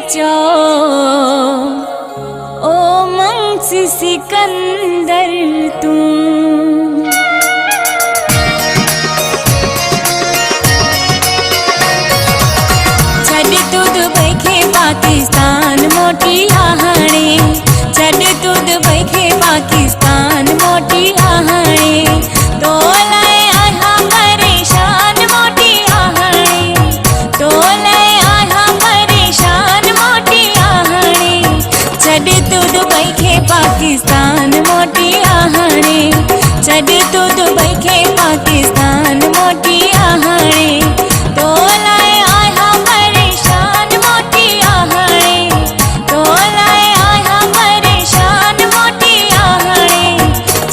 चो ओ मंस सिकंदर तू। छड़ तू दुबई खे पाकिस्तान मोटी आहाणे, छड़ तू दुबई खे पाकिस्तान मोटी आहाणे, तो लाए आया परेशान मोटी आहाणे, तो लाए आया परेशान मोटी आहाणे। छड़ तू दुबई खे पाकिस्तान मोटी आहाणे, छड़ तू दुबई खे पाकिस्तान मोटी आहाणे, तो लाए आया परेशान मोटी आहाणे, तो लाए आया परेशान मोटी आहाणे।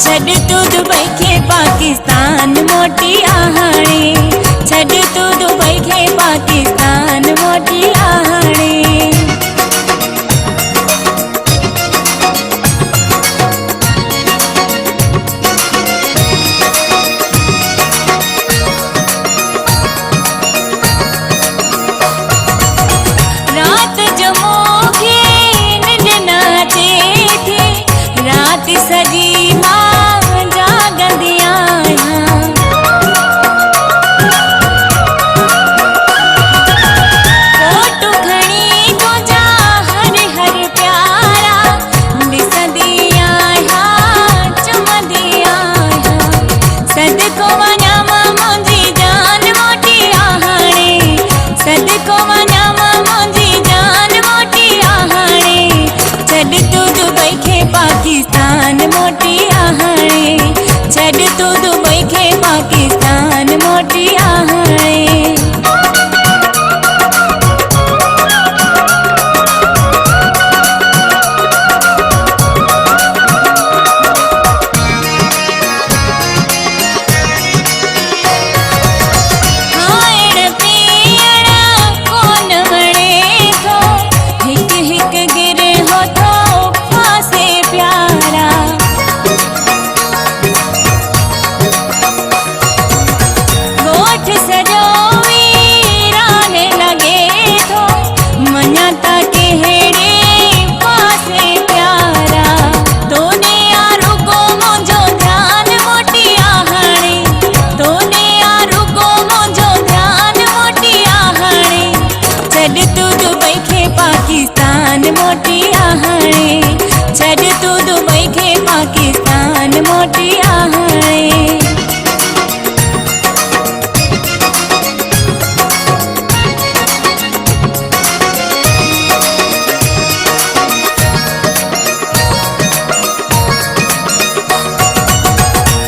छड़ तू दुबई खे पाकिस्तान मोटी आहाणे, छड़ तू दुबई खे पाकिस्तान मोटी आहाणे। रात जो मोखे निंड न अचे थी, रात सजी मां जागंदी आहियां। फोटू खणी तुंहिंजा हर हर प्यारा ॾिसंदी आहियां, चुमंदी आहियां। सदको वञा मां मुंहिंजी जान मोटी आहाणे, सदको वञा मां मुंहिंजी जान मोटी आहाणे। छड़ तू दुबई खे पाकिस्तान मोटी आहाणे, छड़ तू दुबई खे पाकिस्तान मोटी आहाणे। खाइण पीअण कोन वणे थो, हिक हिक गिरहो थो फासे प्यारा। ॻोठ सॼो वीरान लॻे थो, मञा त कहिड़े पासे प्यारा। तोने यारो को मुंहिंजो ध्यान मोटी आहाणे, तोने यारो को मुंहिंजो ध्यान मोटी आहाणे। छड़ तू दुबई खे पाकिस्तान मोटी आहाणे, छड़ तू दुबई खे पाकिस्तान मोटी आहाणे।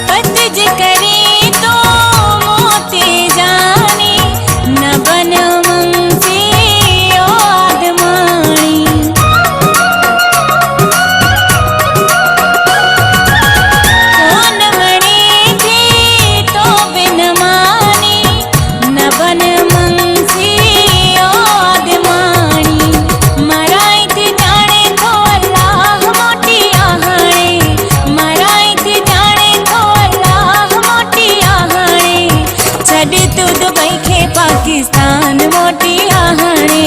पतज करे तो मोते जानी, न बन मुंहिंजी ओ आदमाणी। कोन वणे थी तो बिन मानी, न बन मुंहिंजी ओ आदमाणी। मराई थी जाने थो अल्लाह मोटी आहाणे, मराई थी जाने थो अल्लाह मोटी आहाणे। छड़ तू दुबई खे पाकिस्तान मोटी आहाणे,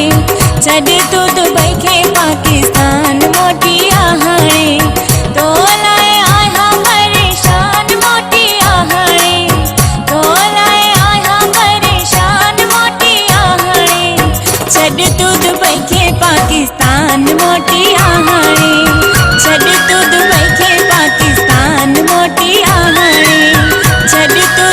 छड़ तू दुबई खे पाकिस्तान मोटी आहाणे, तो लाए आया परेशान मोटी आहाणे, तो लाए आया परेशान मोटी आहाणे। छड़ तू दुबई खे पाकिस्तान मोटी आहाणे, छड़ तू दुबई खे पाकिस्तान मोटी आहाणे, छड़ तू